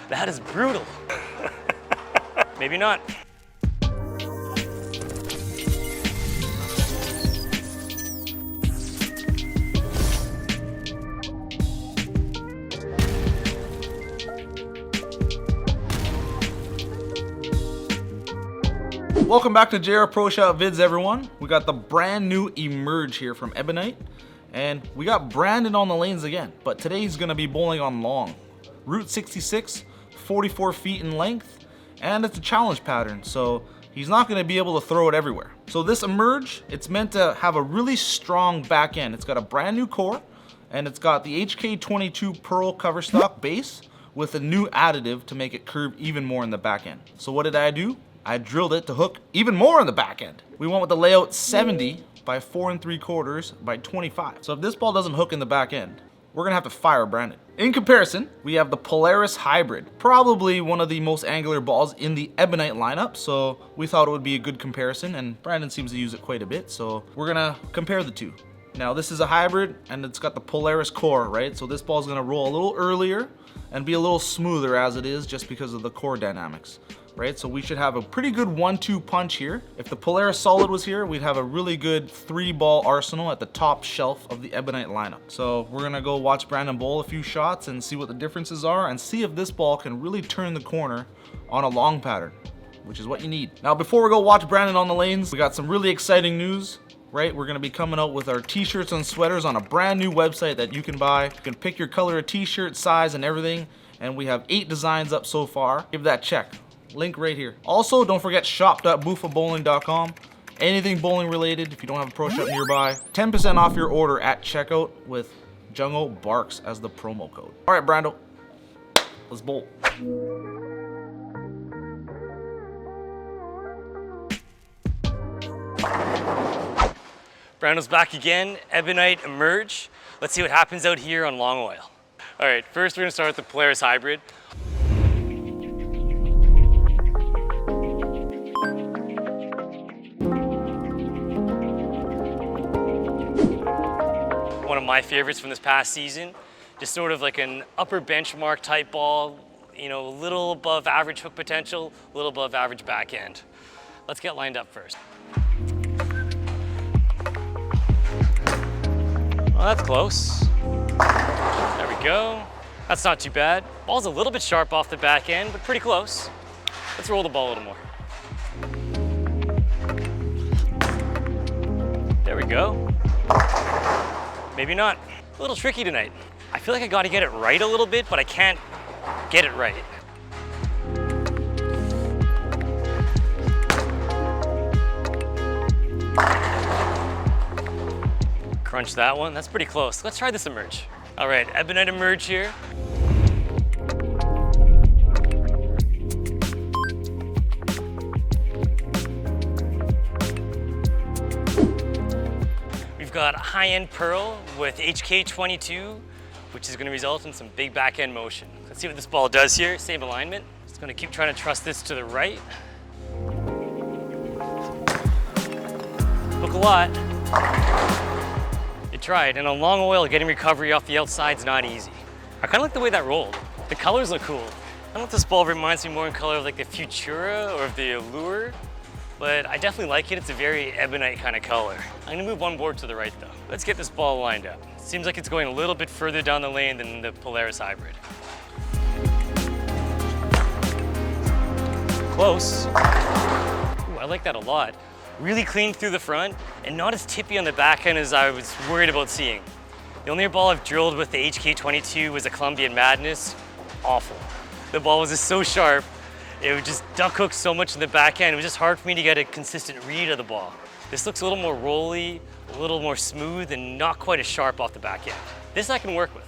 That is brutal. Maybe not. Welcome back to JR Pro Shot Vids, everyone. We got the brand new Emerge here from Ebonite, and we got Brandon on the lanes again, but today he's gonna be bowling on long. Route 66, 44 feet in length, and it's a challenge pattern, so he's not gonna be able to throw it everywhere. So this Emerge, it's meant to have a really strong back end. It's got a brand new core, and it's got the HK22 Pearl cover stock base with a new additive to make it curve even more in the back end. So what did I do? I drilled it to hook even more in the back end. We went with the layout 70 by 4 3/4 by 25. So if this ball doesn't hook in the back end, we're gonna have to fire Brandon. In comparison, we have the Polaris Hybrid, probably one of the most angular balls in the Ebonite lineup, so we thought it would be a good comparison, and Brandon seems to use it quite a bit, so we're gonna compare the two. Now this is a hybrid, and it's got the Polaris core, right? So this ball's gonna roll a little earlier and be a little smoother as it is, just because of the core dynamics. Right, so we should have a pretty good 1-2 punch here. If the Polaris Solid was here, we'd have a really good 3-ball arsenal at the top shelf of the Ebonite lineup. So we're gonna go watch Brandon bowl a few shots and see what the differences are and see if this ball can really turn the corner on a long pattern, which is what you need. Now before we go watch Brandon on the lanes, we got some really exciting news. Right, we're gonna be coming out with our t-shirts and sweaters on a brand new website that you can buy. You can pick your color of t-shirt, size, and everything. And we have 8 designs up so far. Give that a check. Link right here. Also, don't forget shop.boofabowling.com. Anything bowling related, if you don't have a pro shop nearby, 10% off your order at checkout with Jungle Barks as the promo code. All right, Brando, let's bowl. Brando's back again, Ebonite Emerge. Let's see what happens out here on long oil. All right, first we're gonna start with the Polaris Hybrid. One of my favorites from this past season, just sort of like an upper benchmark type ball, you know, a little above average hook potential, a little above average back end. Let's get lined up first. Well, that's close. There we go. That's not too bad. Ball's a little bit sharp off the back end, but pretty close. Let's roll the ball a little more. There we go. Maybe not. A little tricky tonight. I feel like I gotta get it right a little bit, but I can't get it right. Crunch that one. That's pretty close. Let's try this Emerge. All right, Ebonite Emerge here. Got a high-end Pearl with HK22, which is going to result in some big back-end motion. Let's see what this ball does here. Same alignment. Just going to keep trying to trust this to the right. Hook a lot. You tried, and on long oil, getting recovery off the outside is not easy. I kind of like the way that rolled. The colors look cool. I don't know if this ball reminds me more in color of like the Futura or of the Allure, but I definitely like it. It's a very Ebonite kind of color. I'm gonna move one board to the right though. Let's get this ball lined up. Seems like it's going a little bit further down the lane than the Polaris Hybrid. Close. Ooh, I like that a lot. Really clean through the front and not as tippy on the back end as I was worried about seeing. The only ball I've drilled with the HK22 was a Colombian Madness. Awful. The ball was just so sharp. It would just duck hook so much in the back end. It was just hard for me to get a consistent read of the ball. This looks a little more rolly, a little more smooth, and not quite as sharp off the back end. This I can work with.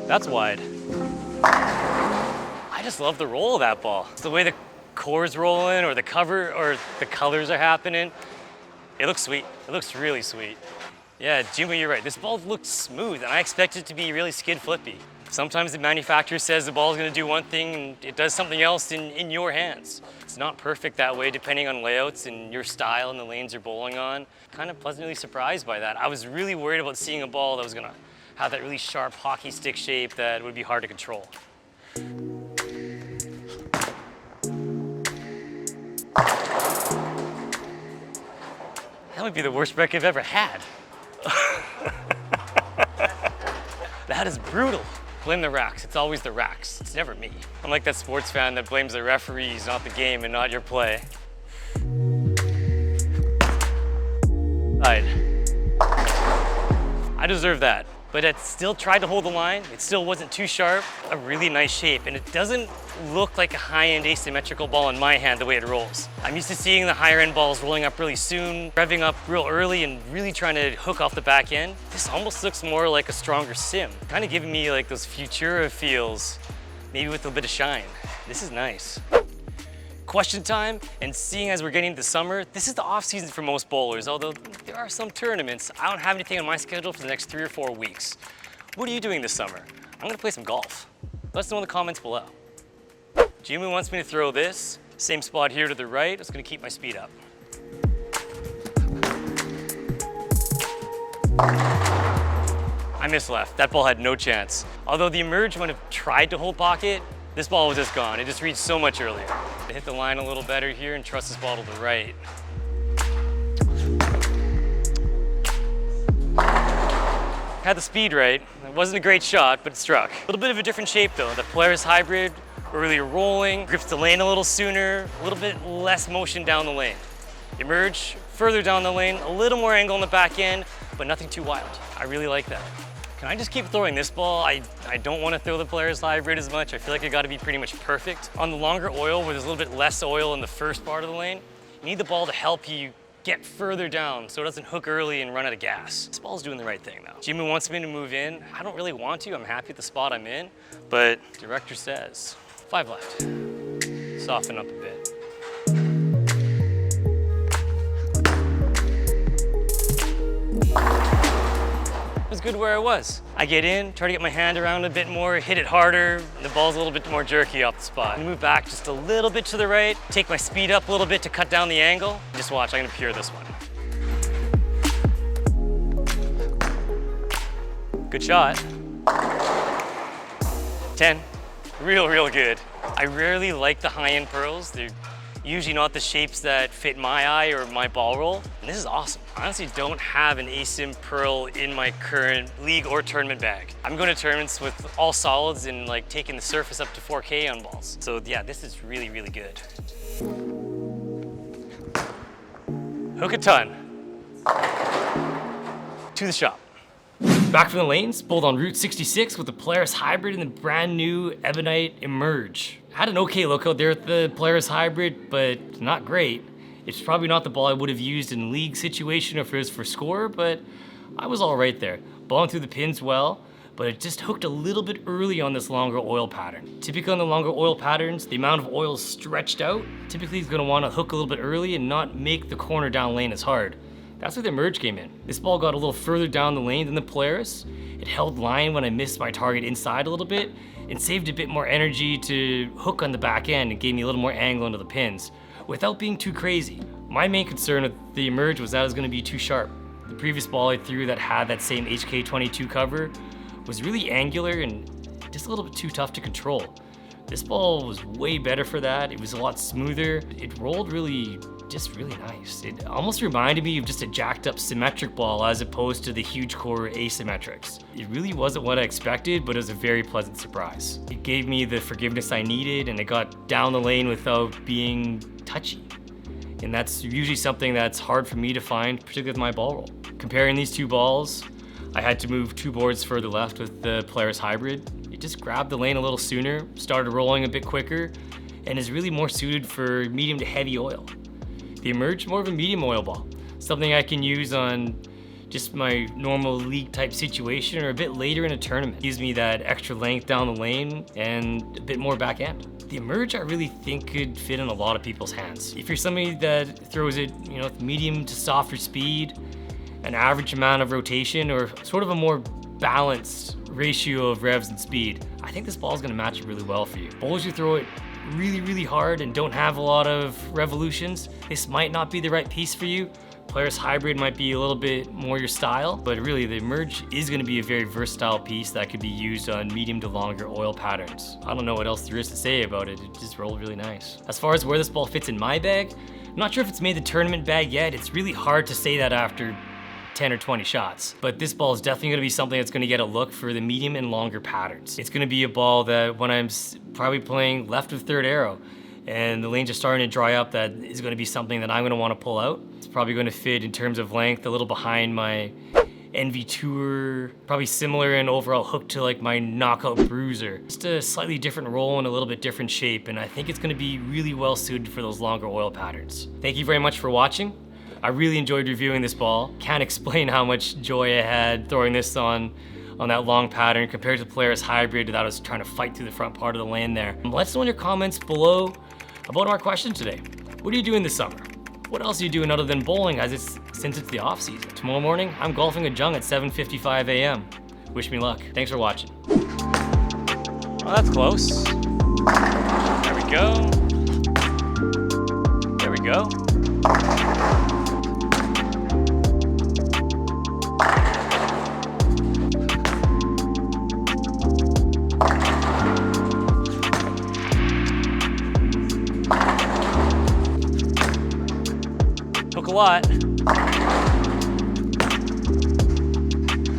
That's wide. I just love the roll of that ball. It's the way the core's rolling or the cover or the colors are happening. It looks sweet. It looks really sweet. Yeah, Jimmy, you're right. This ball looked smooth, and I expected it to be really skid flippy. Sometimes the manufacturer says the ball is going to do one thing and it does something else in your hands. It's not perfect that way depending on layouts and your style and the lanes you're bowling on. Kind of pleasantly surprised by that. I was really worried about seeing a ball that was going to have that really sharp hockey stick shape that would be hard to control. That might be the worst break I've ever had. That is brutal. Blame the racks. It's always the racks. It's never me. I'm like that sports fan that blames the referees, not the game, and not your play. I deserve that, but it still tried to hold the line. It still wasn't too sharp. A really nice shape, and it doesn't look like a high-end asymmetrical ball in my hand the way it rolls. I'm used to seeing the higher-end balls rolling up really soon, revving up real early, and really trying to hook off the back end. This almost looks more like a stronger sim, kind of giving me like those Futura feels, maybe with a bit of shine. This is nice. Question time, and seeing as we're getting into summer, this is the off season for most bowlers, although there are some tournaments. I don't have anything on my schedule for the next 3 or 4 weeks. What are you doing this summer? I'm gonna play some golf. Let us know in the comments below. Jimu wants me to throw this, same spot here to the right. It's gonna keep my speed up. I missed left. That ball had no chance. Although the Emerge would have tried to hold pocket, this ball was just gone. It just reached so much earlier. To hit the line a little better here and trust this ball to the right. Had the speed right. It wasn't a great shot, but it struck. A little bit of a different shape though. The Polaris hybrid, earlier rolling, grips the lane a little sooner, a little bit less motion down the lane. Emerge, further down the lane, a little more angle on the back end, but nothing too wild. I really like that. Can I just keep throwing this ball? I don't want to throw the Polaris hybrid as much. I feel like it got to be pretty much perfect. On the longer oil, where there's a little bit less oil in the first part of the lane, you need the ball to help you get further down so it doesn't hook early and run out of gas. This ball's doing the right thing though. Jimu wants me to move in. I don't really want to. I'm happy at the spot I'm in, but director says 5 left. Soften up a bit. It was good where I was. I get in, try to get my hand around a bit more, hit it harder, and the ball's a little bit more jerky off the spot. I'm gonna move back just a little bit to the right, take my speed up a little bit to cut down the angle. Just watch, I'm gonna pure this one. Good shot. 10, real good. I rarely like the high-end pearls. They're usually not the shapes that fit my eye or my ball roll, and this is awesome. I honestly don't have an asim pearl in my current league or tournament bag. I'm going to tournaments with all solids and like taking the surface up to 4K on balls. So yeah, this is really good. Hook a ton. To the shop. Back from the lanes, bowled on Route 66 with the Polaris Hybrid and the brand new Ebonite Emerge. Had an okay look out there with the Polaris Hybrid, but not great. It's probably not the ball I would have used in a league situation if it was for score, but I was all right there. Balling through the pins well, but it just hooked a little bit early on this longer oil pattern. Typically on the longer oil patterns, the amount of oil is stretched out. Typically he's gonna wanna hook a little bit early and not make the corner down lane as hard. That's where the Emerge came in. This ball got a little further down the lane than the Polaris. It held line when I missed my target inside a little bit and saved a bit more energy to hook on the back end and gave me a little more angle into the pins without being too crazy. My main concern with the Emerge was that it was gonna be too sharp. The previous ball I threw that had that same HK22 cover was really angular and just a little bit too tough to control. This ball was way better for that. It was a lot smoother. It rolled really nice. It almost reminded me of just a jacked up symmetric ball as opposed to the huge core asymmetrics. It really wasn't what I expected, but it was a very pleasant surprise. It gave me the forgiveness I needed and it got down the lane without being touchy. And that's usually something that's hard for me to find, particularly with my ball roll. Comparing these two balls, I had to move 2 boards further left with the Polaris Hybrid. It just grabbed the lane a little sooner, started rolling a bit quicker, and is really more suited for medium to heavy oil. The Emerge, more of a medium oil ball, something I can use on just my normal league type situation or a bit later in a tournament. Gives me that extra length down the lane and a bit more back end. The Emerge I really think could fit in a lot of people's hands. If you're somebody that throws it, with medium to softer speed, an average amount of rotation, or sort of a more balanced ratio of revs and speed, I think this ball is gonna match it really well for you. Bowlers who throw it really hard and don't have a lot of revolutions, this might not be the right piece for you, Polaris Hybrid might be a little bit more your style, but really the Emerge is going to be a very versatile piece that could be used on medium to longer oil patterns. I don't know what else there is to say about it. It just rolled really nice. As far as where this ball fits in my bag, I'm not sure if it's made the tournament bag yet. It's really hard to say that after 10 or 20 shots. But this ball is definitely gonna be something that's gonna get a look for the medium and longer patterns. It's gonna be a ball that when I'm probably playing left of third arrow and the lanes are starting to dry up, that is gonna be something that I'm gonna wanna pull out. It's probably gonna fit in terms of length a little behind my NV Tour, probably similar in overall hook to like my Knockout Bruiser. Just a slightly different roll and a little bit different shape, and I think it's gonna be really well suited for those longer oil patterns. Thank you very much for watching. I really enjoyed reviewing this ball. Can't explain how much joy I had throwing this on that long pattern compared to the Polaris Hybrid that I was trying to fight through the front part of the lane there. Let us know in your comments below about our question today. What are you doing this summer? What else are you doing other than bowling since it's the off season? Tomorrow morning, I'm golfing a jung at 7:55 a.m. Wish me luck. Thanks for watching. Oh, that's close. There we go. There we go. Took a lot.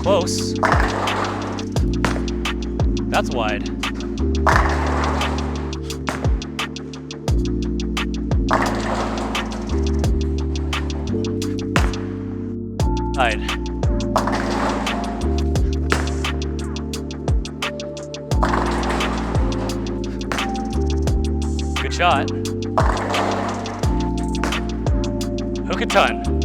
Close. That's wide. Side. Good shot. Hook a ton.